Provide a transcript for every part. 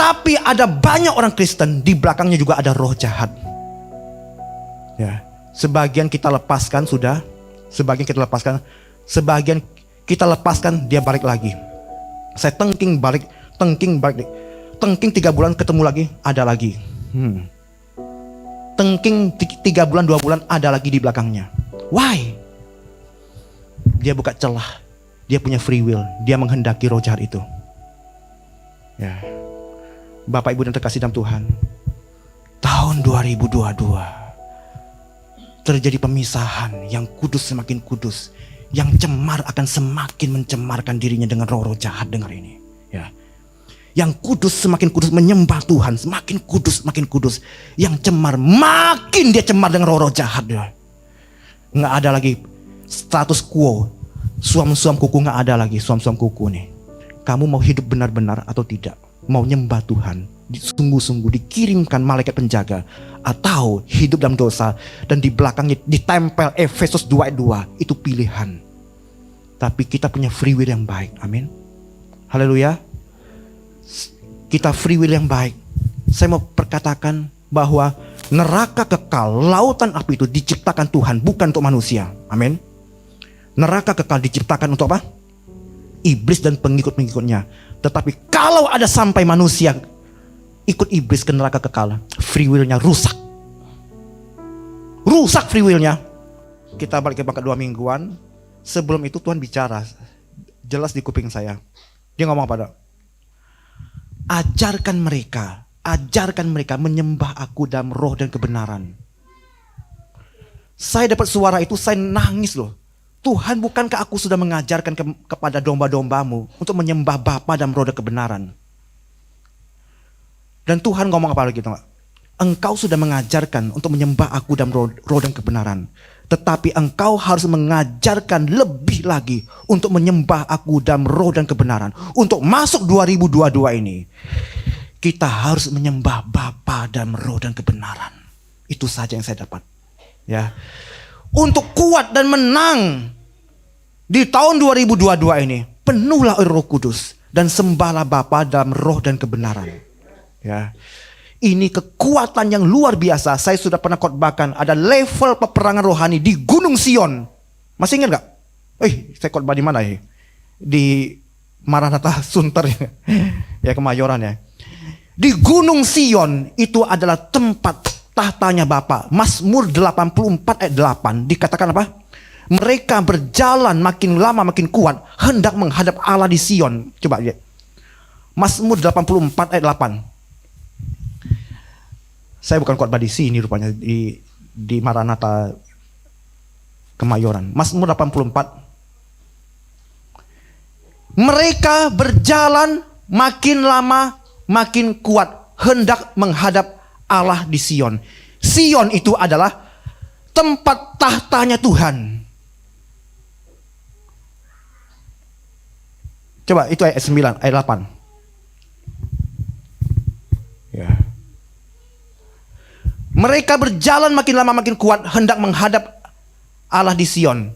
Tetapi ada banyak orang Kristen, di belakangnya juga ada roh jahat. Ya, sebagian kita lepaskan sudah, sebagian kita lepaskan, sebagian kita lepaskan dia balik lagi. Saya tengking balik, tengking 3 bulan ketemu lagi, ada lagi. Tengking 3 bulan, 2 bulan, ada lagi di belakangnya. Why? Dia buka celah, dia punya free will, dia menghendaki roh jahat itu. Ya, Bapak Ibu dan terkasih dalam Tuhan, tahun 2022 terjadi pemisahan, yang kudus semakin kudus, yang cemar akan semakin mencemarkan dirinya dengan roh-roh jahat. Dengar ini, ya. Yang kudus semakin kudus menyembah Tuhan, semakin kudus makin kudus. Yang cemar makin dia cemar dengan roh-roh jahat. Ya. Nggak ada lagi status quo, suam-suam kuku, nggak ada lagi suam-suam kuku nih. Kamu mau hidup benar-benar atau tidak? Mau nyembah Tuhan, sungguh-sungguh dikirimkan malaikat penjaga, atau hidup dalam dosa dan di belakangnya ditempel Efesus 2 ayat 2, itu pilihan. Tapi kita punya free will yang baik. Amin. Haleluya. Kita free will yang baik. Saya mau perkatakan bahwa neraka kekal, lautan api itu diciptakan Tuhan, bukan untuk manusia. Amin. Neraka kekal diciptakan untuk apa? Iblis dan pengikut-pengikutnya. Tetapi kalau ada sampai manusia ikut iblis ke neraka kekal, free will-nya rusak. Rusak free will-nya. Kita balik ke bangkat 2 mingguan. Sebelum itu Tuhan bicara jelas di kuping saya. Dia ngomong apa? Ajarkan mereka menyembah aku dalam roh dan kebenaran. Saya dapat suara itu, saya nangis loh. Tuhan, bukankah aku sudah mengajarkan kepada domba-dombamu untuk menyembah Bapa dalam roh dan kebenaran? Dan Tuhan ngomong apa lagi? Engkau sudah mengajarkan untuk menyembah aku dalam roh dan kebenaran. Tetapi engkau harus mengajarkan lebih lagi untuk menyembah aku dalam roh dan kebenaran. Untuk masuk 2022 ini, kita harus menyembah Bapa dalam roh dan kebenaran. Itu saja yang saya dapat. Ya. Untuk kuat dan menang di tahun 2022 ini, penuhlah oleh Roh Kudus dan sembahlah Bapa dalam roh dan kebenaran. Ya. Ini kekuatan yang luar biasa. Saya sudah pernah khotbahkan, ada level peperangan rohani di Gunung Sion. Masih ingat gak? Saya khotbah di mana ya? Di Maranatha Sunter ya, Kemayoran ya. Di Gunung Sion itu adalah tempat tahtanya Bapa. Mazmur 84 ayat 8 dikatakan apa? Mereka berjalan makin lama makin kuat, hendak menghadap Allah di Sion. Coba lihat. Mazmur 84 ayat 8. Saya bukan khotbah di sini rupanya, di Maranatha Kemayoran. Mazmur 84. Mereka berjalan makin lama makin kuat, hendak menghadap Allah di Sion. Sion itu adalah tempat tahtanya Tuhan. Coba itu ayat 9, ayat 8. Ya. Mereka berjalan makin lama makin kuat, hendak menghadap Allah di Sion.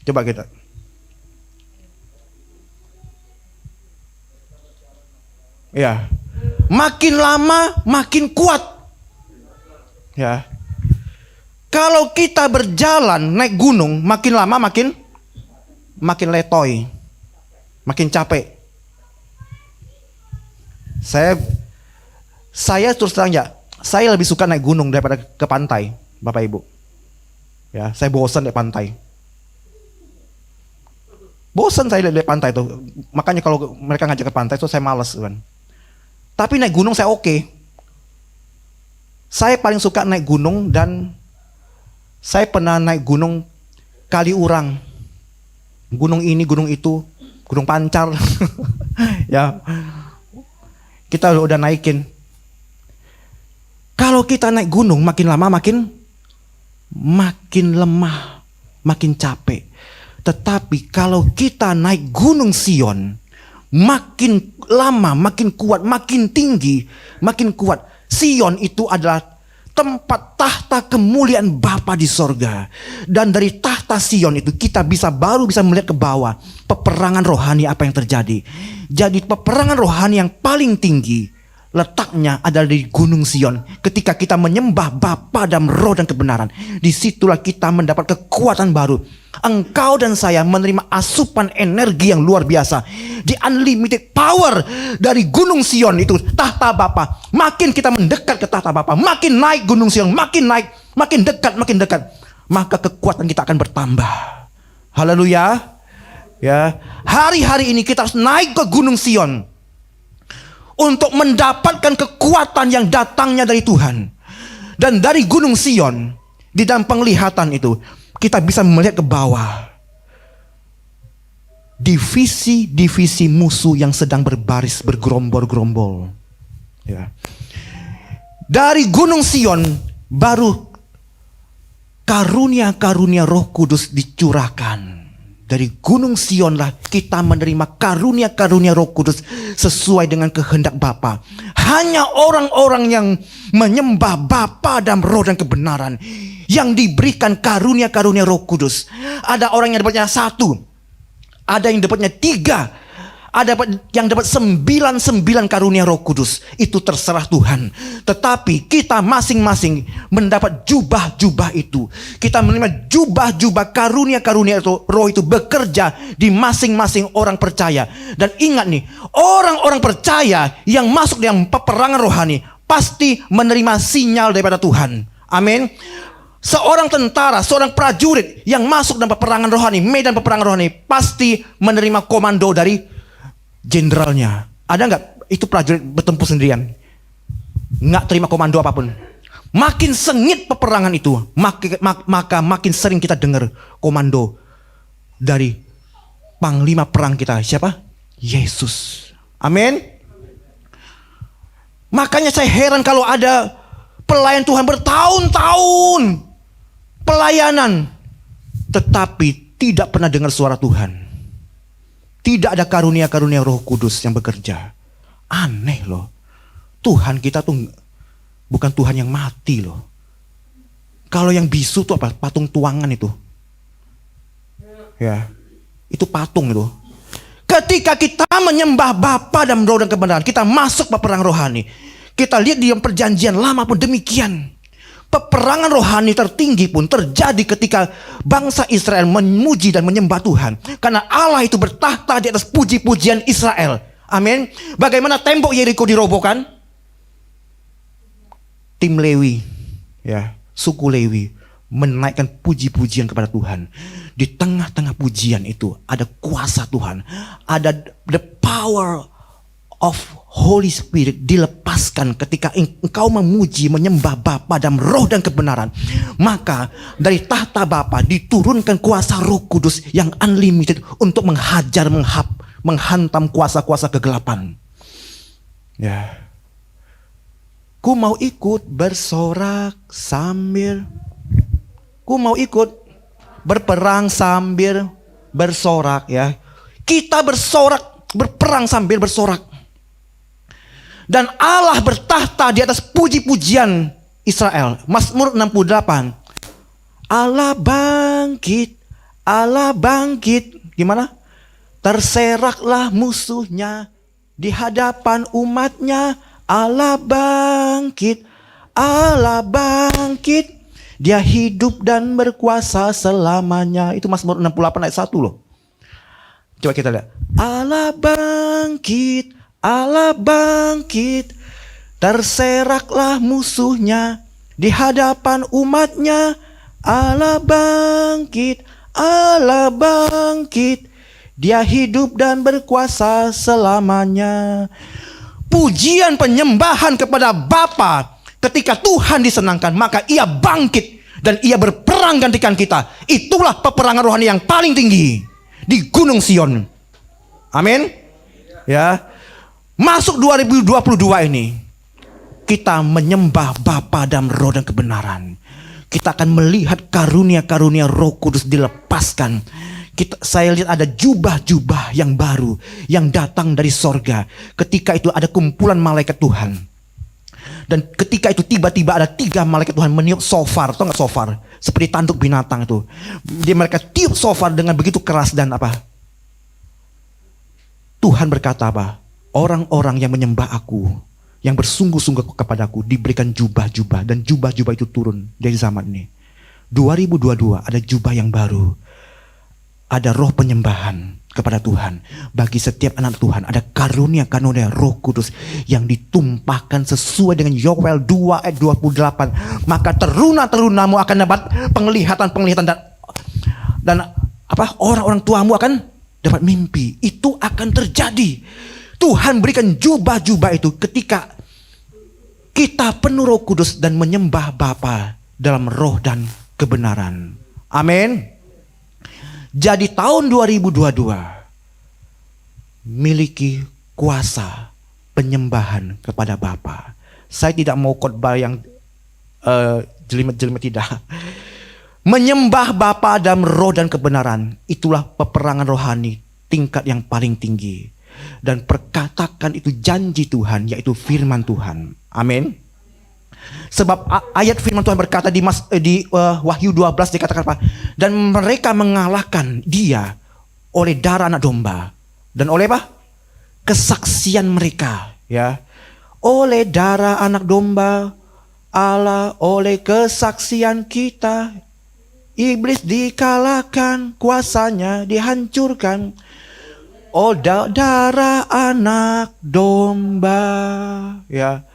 Coba kita. Ya. Makin lama makin kuat. Ya. Kalau kita berjalan naik gunung, makin lama makin letoy. Makin capek. Saya terus terang ya, saya lebih suka naik gunung daripada ke pantai, Bapak Ibu. Ya, saya bosan di pantai. Bosan saya lihat pantai itu. Makanya kalau mereka ngajak ke pantai itu saya malas kan. Tapi naik gunung saya oke. Saya paling suka naik gunung, dan saya pernah naik gunung Kaliurang. Gunung ini, gunung itu, gunung Pancar. Ya. Kita udah naikin. Kalau kita naik gunung makin lama makin lemah, makin capek. Tetapi kalau kita naik Gunung Sion, makin lama makin kuat, makin tinggi, makin kuat. Sion itu adalah tempat tahta kemuliaan Bapa di sorga. Dan dari tahta Sion itu kita baru bisa melihat ke bawah peperangan rohani apa yang terjadi. Jadi peperangan rohani yang paling tinggi letaknya adalah di Gunung Sion. Ketika kita menyembah Bapa dalam roh dan kebenaran, disitulah kita mendapat kekuatan baru. Engkau dan saya menerima asupan energi yang luar biasa, di unlimited power dari Gunung Sion itu, tahta Bapa. Makin kita mendekat ke tahta Bapa, makin naik Gunung Sion, makin naik, makin dekat, maka kekuatan kita akan bertambah. Haleluya. Ya, hari-hari ini kita harus naik ke Gunung Sion untuk mendapatkan kekuatan yang datangnya dari Tuhan. Dan dari Gunung Sion, di dalam penglihatan itu, kita bisa melihat ke bawah divisi-divisi musuh yang sedang berbaris, bergerombol-gerombol. Ya. Dari Gunung Sion baru karunia-karunia Roh Kudus dicurahkan. Dari Gunung Sionlah kita menerima karunia-karunia Roh Kudus sesuai dengan kehendak Bapa. Hanya orang-orang yang menyembah Bapa dalam roh dan kebenaran yang diberikan karunia-karunia Roh Kudus. Ada orang yang dapatnya 1, ada yang dapatnya 3, ada yang dapat 99 karunia Roh Kudus. Itu terserah Tuhan. Tetapi kita masing-masing mendapat jubah-jubah itu. Kita menerima jubah-jubah karunia-karunia itu. Roh itu bekerja di masing-masing orang percaya. Dan ingat nih, orang-orang percaya yang masuk dalam peperangan rohani pasti menerima sinyal daripada Tuhan. Amin. Seorang tentara, seorang prajurit yang masuk dalam peperangan rohani, medan peperangan rohani, pasti menerima komando dari jenderalnya. Ada nggak itu prajurit bertempur sendirian, nggak terima komando apapun? Makin sengit peperangan itu, maka makin sering kita dengar komando dari panglima perang kita. Siapa? Yesus. Amin. Makanya saya heran kalau ada pelayan Tuhan bertahun-tahun pelayanan, tetapi tidak pernah dengar suara Tuhan. Tidak ada karunia-karunia Roh Kudus yang bekerja. Aneh loh. Tuhan kita tuh bukan Tuhan yang mati loh. Kalau yang bisu tuh apa? Patung tuangan itu. Ya, itu patung itu. Ketika kita menyembah Bapa dalam roh dan kebenaran, kita masuk peperangan rohani. Kita lihat di perjanjian lama pun demikian. Peperangan rohani tertinggi pun terjadi ketika bangsa Israel memuji dan menyembah Tuhan. Karena Allah itu bertahta di atas puji-pujian Israel. Amin. Bagaimana tembok Yeriko dirobohkan? Tim Lewi, ya, suku Lewi menaikkan puji-pujian kepada Tuhan. Di tengah-tengah pujian itu ada kuasa Tuhan. Ada the power of Holy Spirit dilepaskan ketika engkau memuji, menyembah Bapa dalam roh dan kebenaran. Maka dari tahta Bapa diturunkan kuasa Roh Kudus yang unlimited untuk menghajar, menghantam kuasa-kuasa kegelapan. Ya. Ku mau ikut bersorak sambil, ku mau ikut berperang sambil bersorak, ya. Kita bersorak, berperang sambil bersorak. Dan Allah bertahta di atas puji-pujian Israel. Mazmur 68. Allah bangkit, Allah bangkit. Gimana? Terseraklah musuhnya di hadapan umatnya. Allah bangkit, Allah bangkit. Dia hidup dan berkuasa selamanya. Itu Mazmur 68 ayat 1 loh. Coba kita lihat. Allah bangkit, Allah bangkit, terseraklah musuhnya di hadapan umatnya. Allah bangkit, Allah bangkit, dia hidup dan berkuasa selamanya. Pujian penyembahan kepada Bapa ketika Tuhan disenangkan, maka ia bangkit dan ia berperang gantikan kita. Itulah peperangan rohani yang paling tinggi di Gunung Sion. Amin. Ya. Masuk 2022 ini, kita menyembah Bapa dalam roh dan kebenaran. Kita akan melihat karunia-karunia Roh Kudus dilepaskan. Saya lihat ada jubah-jubah yang baru yang datang dari sorga. Ketika itu ada kumpulan malaikat Tuhan. Dan ketika itu tiba-tiba ada 3 malaikat Tuhan meniup shofar. Tahu nggak shofar? Seperti tanduk binatang itu. Dia mereka tiup shofar dengan begitu keras dan apa? Tuhan berkata apa? Orang-orang yang menyembah aku, yang bersungguh-sungguh kepadaku diberikan jubah-jubah, dan jubah-jubah itu turun dari zaman ini. 2022 ada jubah yang baru. Ada roh penyembahan kepada Tuhan. Bagi setiap anak Tuhan ada karunia-karunia Roh Kudus yang ditumpahkan sesuai dengan Yoel 2 ayat 28. Maka teruna-terunamu akan dapat penglihatan-penglihatan, dan orang-orang tuamu akan dapat mimpi. Itu akan terjadi. Tuhan berikan jubah-jubah itu ketika kita penuh Roh Kudus dan menyembah Bapa dalam roh dan kebenaran. Amin. Jadi tahun 2022 miliki kuasa penyembahan kepada Bapa. Saya tidak mau khotbah yang jelimet-jelimet, tidak. Menyembah Bapa dalam roh dan kebenaran, itulah peperangan rohani tingkat yang paling tinggi. Dan perkatakan itu janji Tuhan, yaitu firman Tuhan. Amin. Sebab ayat firman Tuhan berkata di Wahyu 12 dikatakan apa? Dan mereka mengalahkan dia oleh darah anak domba dan oleh apa? Kesaksian mereka, ya. Oleh darah anak domba Allah, oleh kesaksian kita, iblis dikalahkan, kuasanya dihancurkan. Oh, darah anak domba, ya.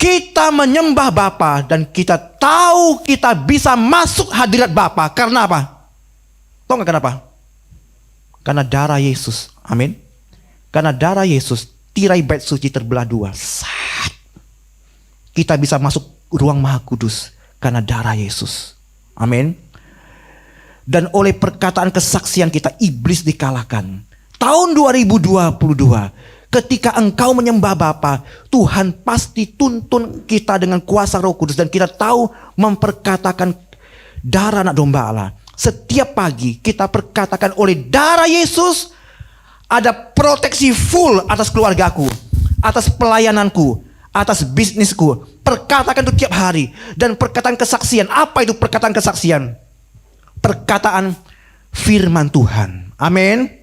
Kita menyembah Bapa dan kita tahu kita bisa masuk hadirat Bapa. Karena apa? Tahu nggak kenapa? Karena darah Yesus. Amin. Karena darah Yesus, tirai bait suci terbelah dua. Kita bisa masuk ruang Maha Kudus karena darah Yesus. Amin. Dan oleh perkataan kesaksian kita, iblis dikalahkan. Tahun 2022, ketika engkau menyembah Bapa, Tuhan pasti tuntun kita dengan kuasa Roh Kudus, dan kita tahu memperkatakan darah anak domba Allah. Setiap pagi kita perkatakan oleh darah Yesus ada proteksi full atas keluargaku, atas pelayananku, atas bisnisku. Perkatakan itu tiap hari. Dan perkataan kesaksian. Apa itu perkataan kesaksian? Perkataan firman Tuhan. Amin.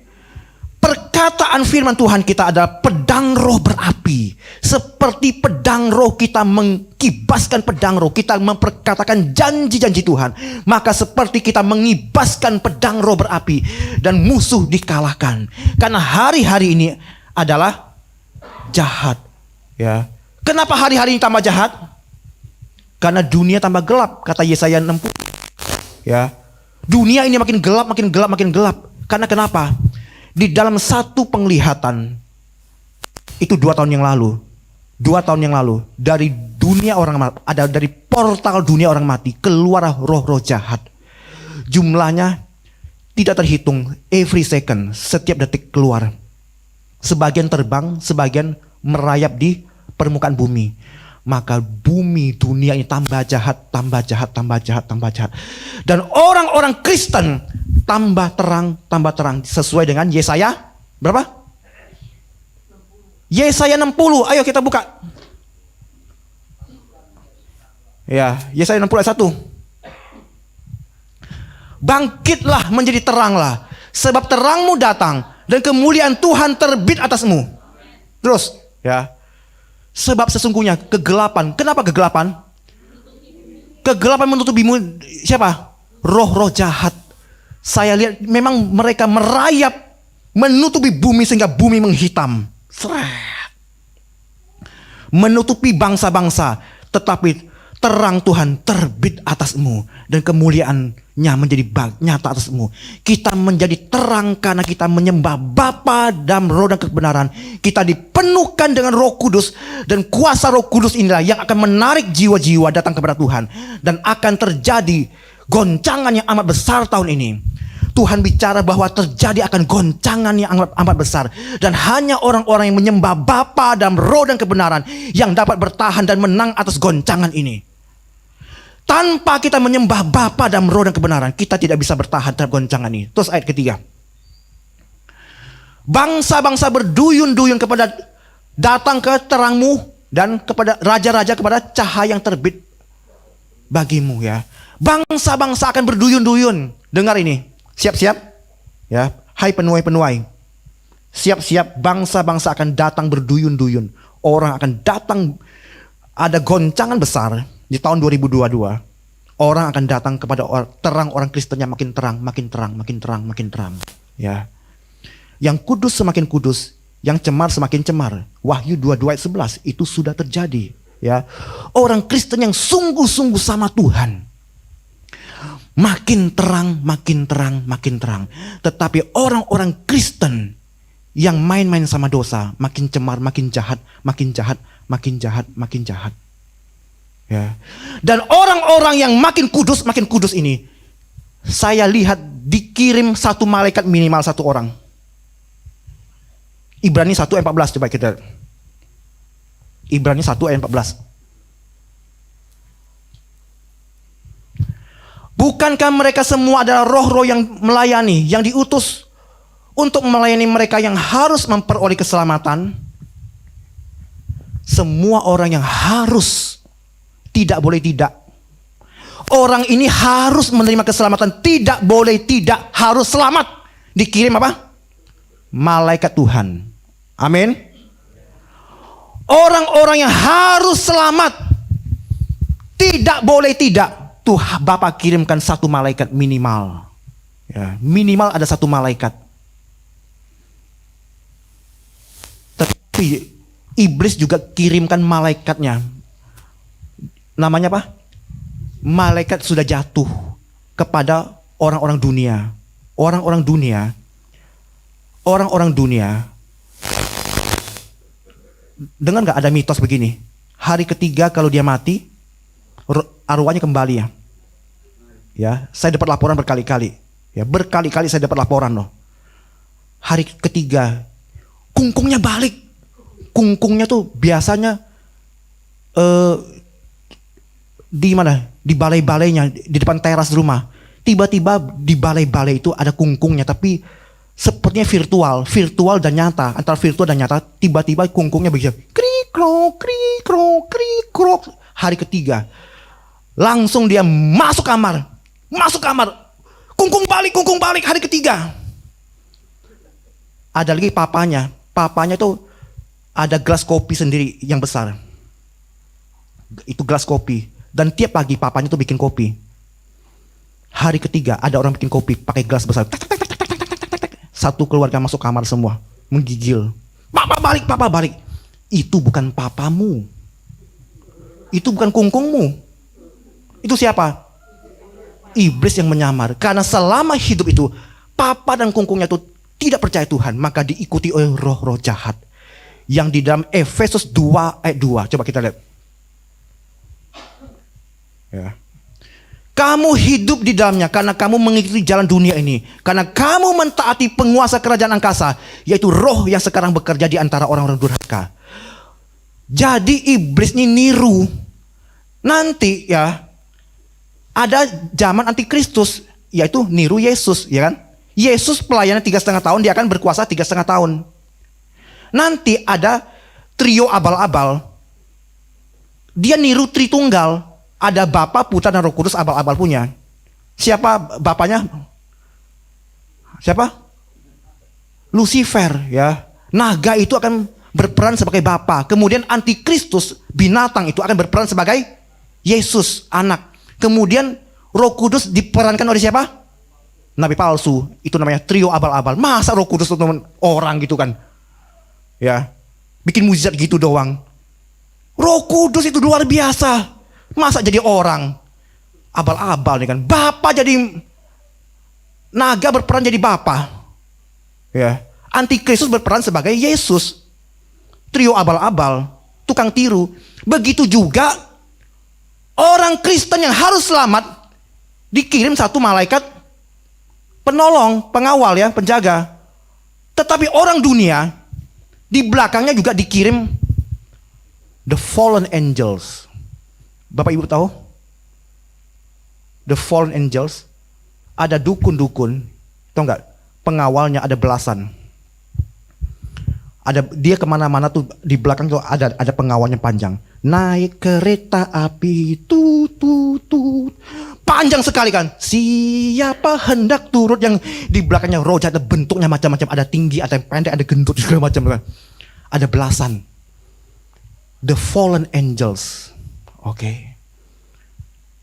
Perkataan firman Tuhan kita adalah pedang roh berapi. Seperti pedang roh kita mengibaskan pedang roh, kita memperkatakan janji-janji Tuhan. Maka seperti kita mengibaskan pedang roh berapi dan musuh dikalahkan. Karena hari-hari ini adalah jahat, ya. Kenapa hari-hari ini tambah jahat? Karena dunia tambah gelap, kata Yesaya 60. Ya. Dunia ini makin gelap, makin gelap, makin gelap. Karena kenapa? Di dalam satu penglihatan, itu 2 tahun yang lalu, 2 tahun yang lalu, dari dunia orang mati, ada dari portal dunia orang mati, keluar roh-roh jahat. Jumlahnya tidak terhitung, every second, setiap detik keluar. Sebagian terbang, sebagian merayap di permukaan bumi. Maka bumi dunia ini tambah jahat, tambah jahat, tambah jahat, tambah jahat. Dan orang-orang Kristen tambah terang sesuai dengan Yesaya berapa? Yesaya 60. Ayo kita buka. Ya, Yesaya 60 ayat 1. Bangkitlah menjadi teranglah, sebab terangmu datang dan kemuliaan Tuhan terbit atasmu. Terus, ya. Sebab sesungguhnya kegelapan. Kenapa kegelapan? Kegelapan menutupimu siapa? Roh-roh jahat. Saya lihat memang mereka merayap menutupi bumi sehingga bumi menghitam. Menutupi bangsa-bangsa, tetapi terang Tuhan terbit atasmu dan kemuliaannya menjadi nyata atasmu. Kita menjadi terang karena kita menyembah Bapa dalam roh dan kebenaran. Kita dipenuhkan dengan Roh Kudus, dan kuasa Roh Kudus inilah yang akan menarik jiwa-jiwa datang kepada Tuhan. Dan akan terjadi goncangan yang amat besar tahun ini. Tuhan bicara bahwa terjadi akan goncangan yang amat besar. Dan hanya orang-orang yang menyembah Bapa dalam roh dan kebenaran yang dapat bertahan dan menang atas goncangan ini. Tanpa kita menyembah Bapa dalam roh dan kebenaran, kita tidak bisa bertahan terhadap goncangan ini. Terus ayat ketiga. Bangsa-bangsa berduyun-duyun kepada datang ke terangmu, dan kepada raja-raja kepada cahaya yang terbit bagimu, ya. Bangsa-bangsa akan berduyun-duyun. Dengar ini. Siap-siap, ya, hai penuai-penuai. Siap-siap, bangsa-bangsa akan datang berduyun-duyun. orang akan datang, ada goncangan besar di tahun 2022. Orang akan datang kepada terang orang Kristennya makin terang, makin terang, makin terang, makin terang. Ya. Yang kudus semakin kudus, yang cemar semakin cemar. Wahyu 22 ayat 11 itu sudah terjadi. Ya. Orang Kristen yang sungguh-sungguh sama Tuhan, makin terang, makin terang, makin terang. Tetapi orang-orang Kristen yang main-main sama dosa, makin cemar, makin jahat, makin jahat, makin jahat, makin jahat. Ya. Dan orang-orang yang makin kudus ini, saya lihat dikirim satu malaikat minimal satu orang. Ibrani 1 ayat 14, coba kita. Ibrani 1 ayat 14. Bukankah mereka semua adalah roh-roh yang melayani, yang diutus untuk melayani mereka yang harus memperoleh keselamatan? Semua orang yang harus, tidak boleh tidak. Orang ini harus menerima keselamatan, tidak boleh tidak, harus selamat. Dikirim apa? Malaikat Tuhan. Amin. Orang-orang yang harus selamat, tidak boleh tidak. Tuh Bapak kirimkan satu malaikat minimal. Ya, minimal ada satu malaikat. Tapi iblis juga kirimkan malaikatnya. Namanya apa? Malaikat sudah jatuh kepada orang-orang dunia. Orang-orang dunia. Orang-orang dunia. Dengar nggak ada mitos begini? Hari ketiga kalau dia mati, arwahnya kembali ya. Ya, saya dapat laporan berkali-kali. Ya, berkali-kali saya dapat laporan loh. Hari ketiga, kungkungnya balik. Kungkungnya tuh biasanya di mana? Di balai-balainya, di depan teras rumah. Tiba-tiba di balai-balai itu ada kungkungnya, tapi sepertinya virtual dan nyata. Antara virtual dan nyata, tiba-tiba kungkungnya begitu. Krik-krok, krik-krok, krik-krok. Hari ketiga, langsung dia masuk kamar. Kungkung balik hari ketiga. Ada lagi papanya. Papanya tuh ada gelas kopi sendiri yang besar. Itu gelas kopi. Dan tiap pagi papanya tuh bikin kopi. Hari ketiga ada orang bikin kopi pakai gelas besar. Satu keluarga masuk kamar semua, menggigil. Papa balik. Itu bukan papamu. Itu bukan kungkungmu. Itu siapa? Iblis yang menyamar. Karena selama hidup itu papa dan kungkungnya itu tidak percaya Tuhan, maka diikuti oleh roh-roh jahat. Yang di dalam Efesus 2 ayat 2. Coba kita lihat. Ya. Kamu hidup di dalamnya karena kamu mengikuti jalan dunia ini. Karena kamu mentaati penguasa kerajaan angkasa, yaitu roh yang sekarang bekerja di antara orang-orang durhaka. Jadi iblis ini niru. Nanti ya, ada zaman antikristus, yaitu niru Yesus, ya kan? Yesus pelayanan 3,5 tahun, dia akan berkuasa 3,5 tahun. Nanti ada trio abal-abal. Dia niru Tritunggal. Ada Bapa, Putra, dan Roh Kudus abal-abal punya. Siapa bapaknya? Siapa? Lucifer, ya. Naga itu akan berperan sebagai bapa. Kemudian antikristus, binatang itu akan berperan sebagai Yesus, anak. Kemudian Roh Kudus diperankan oleh siapa? Nabi palsu. Itu namanya trio abal-abal. Masa Roh Kudus itu orang gitu kan? Ya, bikin mujizat gitu doang. Roh Kudus itu luar biasa. Masa jadi orang? Abal-abal nih kan. Bapa jadi naga, berperan jadi bapa. Ya. Antikristus berperan sebagai Yesus. Trio abal-abal, tukang tiru. Begitu juga orang Kristen yang harus selamat dikirim satu malaikat penolong, pengawal ya, penjaga. Tetapi orang dunia di belakangnya juga dikirim the fallen angels. Bapak Ibu tahu? The fallen angels. Ada dukun-dukun. Tahu nggak? Pengawalnya ada belasan. Dia kemana-mana tuh di belakang tuh ada pengawalnya panjang. Naik kereta api tut. Panjang sekali kan. Siapa hendak turut, yang di belakangnya roh jahat, bentuknya macam-macam. Ada tinggi, ada yang pendek, ada gendut segala macam kan. Ada belasan. The fallen angels. Oke.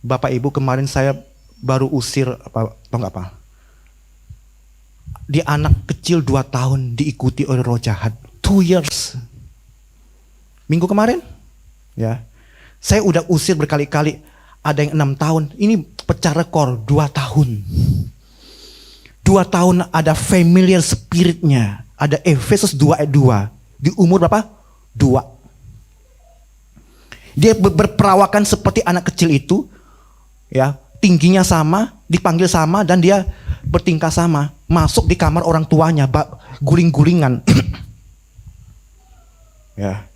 Bapak Ibu, kemarin saya baru usir apa, atau enggak apa? Di anak kecil 2 tahun diikuti oleh roh jahat. 2 years. Minggu kemarin, ya. Saya udah usir berkali-kali. Ada yang 6 tahun. Ini pecah rekor 2 tahun. 2 tahun ada familiar spiritnya. Ada Efesus 2 ayat 2. Di umur berapa? 2. Dia berperawakan seperti anak kecil itu. Ya, tingginya sama, dipanggil sama, dan dia bertingkah sama. Masuk di kamar orang tuanya, guling-gulingan. Ya.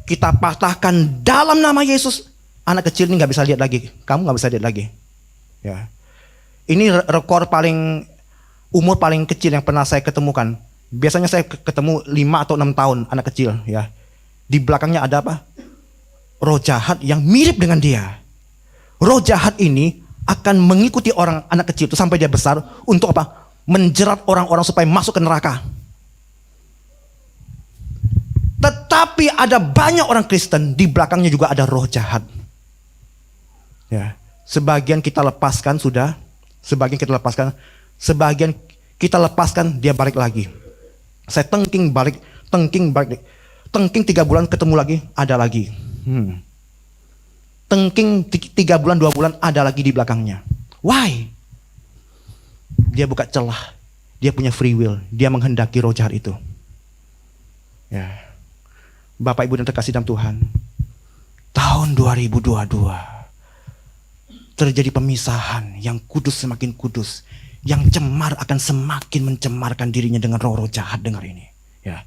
Kita patahkan dalam nama Yesus. Anak kecil ini nggak bisa lihat lagi. Kamu nggak bisa lihat lagi. Ya. Ini rekor paling umur paling kecil yang pernah saya ketemukan. Biasanya saya ketemu 5 atau 6 tahun anak kecil. Ya. Di belakangnya ada apa? Roh jahat yang mirip dengan dia. Roh jahat ini akan mengikuti orang anak kecil itu sampai dia besar untuk apa? Menjerat orang-orang supaya masuk ke neraka. Tetapi ada banyak orang Kristen di belakangnya juga ada roh jahat. Ya, sebagian kita lepaskan sudah, sebagian kita lepaskan, sebagian kita lepaskan dia balik lagi. Saya tengking balik, tengking 3 bulan ketemu lagi, ada lagi. Tengking 3 bulan 2 bulan ada lagi di belakangnya. Why? Dia buka celah, dia punya free will, dia menghendaki roh jahat itu. Ya. Bapak Ibu dan terkasih dalam Tuhan, tahun 2022 terjadi pemisahan, yang kudus semakin kudus, yang cemar akan semakin mencemarkan dirinya dengan roh-roh jahat. Dengar ini, ya.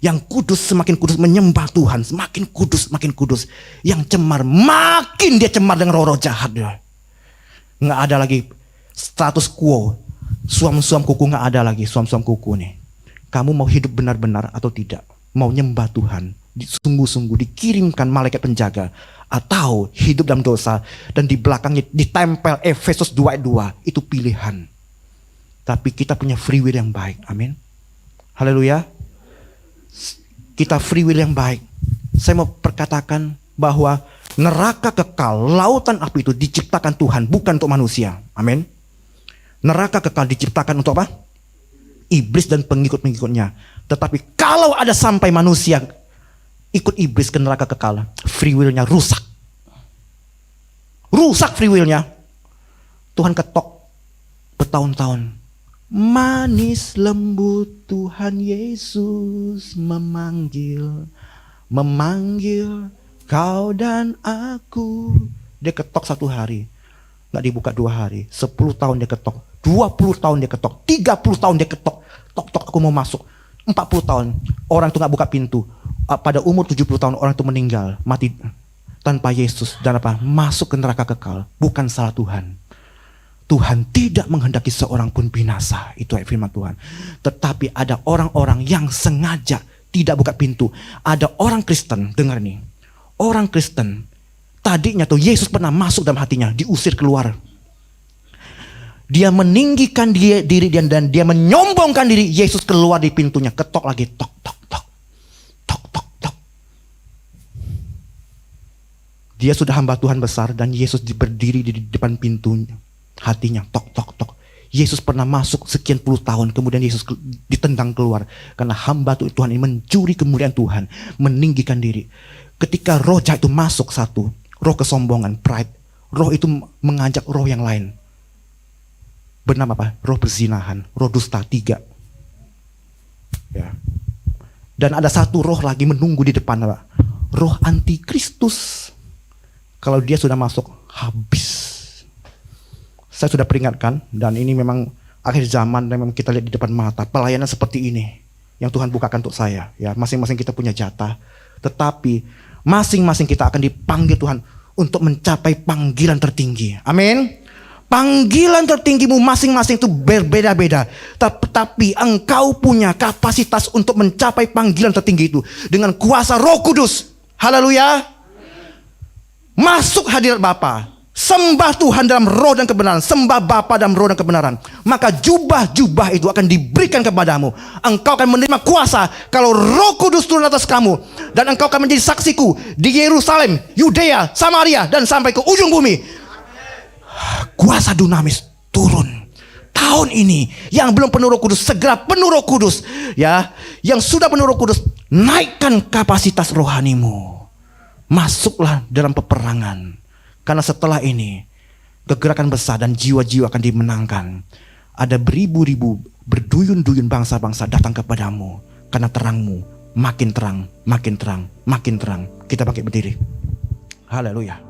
Yang kudus semakin kudus menyembah Tuhan, semakin kudus makin kudus. Yang cemar makin dia cemar dengan roh-roh jahat. Ya. Nggak ada lagi status quo, suam-suam kuku, nggak ada lagi suam-suam kuku nih. Kamu mau hidup benar-benar atau tidak? Mau nyembah Tuhan, sungguh-sungguh dikirimkan malaikat penjaga, atau hidup dalam dosa dan di belakangnya ditempel Efesus 2 ayat 2, itu pilihan. Tapi kita punya free will yang baik. Amin. Haleluya. Kita free will yang baik. Saya mau perkatakan bahwa neraka kekal, lautan api itu diciptakan Tuhan, bukan untuk manusia. Amin. Neraka kekal diciptakan untuk apa? Iblis dan pengikut-pengikutnya. Tetapi kalau ada sampai manusia ikut iblis ke neraka kekal, free will-nya rusak. Rusak free will-nya. Tuhan ketok bertahun-tahun. Manis lembut Tuhan Yesus memanggil kau dan aku. Dia ketok 1 hari, nggak dibuka 2 hari. 10 tahun dia ketok, 20 tahun dia ketok, 30 tahun dia ketok. Tok-tok aku mau masuk. 40 tahun orang itu nggak buka pintu. Pada umur 70 tahun orang itu meninggal, mati tanpa Yesus dan apa? Masuk ke neraka kekal. Bukan salah Tuhan. Tuhan tidak menghendaki seorang pun binasa. Itu firman Tuhan. Tetapi ada orang-orang yang sengaja tidak buka pintu. Ada orang Kristen, dengar nih. Orang Kristen tadinya tuh Yesus pernah masuk dalam hatinya, diusir keluar. Dia meninggikan diri dia dan dia menyombongkan diri. Yesus keluar di pintunya, ketok lagi, tok tok tok, tok tok tok. Dia sudah hamba Tuhan besar dan Yesus berdiri di depan pintunya, hatinya, tok tok tok. Yesus pernah masuk sekian puluh tahun, kemudian Yesus ditendang keluar karena hamba Tuhan ini mencuri kemuliaan Tuhan, meninggikan diri. Ketika roh jahat itu masuk satu, roh kesombongan, pride, roh itu mengajak roh yang lain. Bernama apa? Roh perzinahan, roh dusta, 3. Ya. Dan ada satu roh lagi menunggu di depan, Pak. Roh antikristus. Kalau dia sudah masuk, habis. Saya sudah peringatkan, dan ini memang akhir zaman, dan memang kita lihat di depan mata. Pelayanan seperti ini, yang Tuhan bukakan untuk saya. Ya, masing-masing kita punya jatah. Tetapi, masing-masing kita akan dipanggil Tuhan untuk mencapai panggilan tertinggi. Amin. Panggilan tertinggimu masing-masing itu berbeda-beda. Tapi engkau punya kapasitas untuk mencapai panggilan tertinggi itu dengan kuasa Roh Kudus. Haleluya. Masuk hadirat Bapa. Sembah Tuhan dalam roh dan kebenaran. Sembah Bapa dalam roh dan kebenaran. Maka jubah-jubah itu akan diberikan kepadamu. Engkau akan menerima kuasa kalau Roh Kudus turun atas kamu. Dan engkau akan menjadi saksiku di Yerusalem, Yudea, Samaria, dan sampai ke ujung bumi. Kuasa dunamis turun. Tahun ini yang belum penuh Roh Kudus, segera penuh Roh Kudus. Ya, yang sudah penuh Roh Kudus, naikkan kapasitas rohanimu. Masuklah dalam peperangan. Karena setelah ini kegerakan besar dan jiwa-jiwa akan dimenangkan. Ada beribu-ribu, berduyun-duyun bangsa-bangsa datang kepadamu. Karena terangmu makin terang, makin terang, makin terang. Kita bangkit berdiri. Haleluya.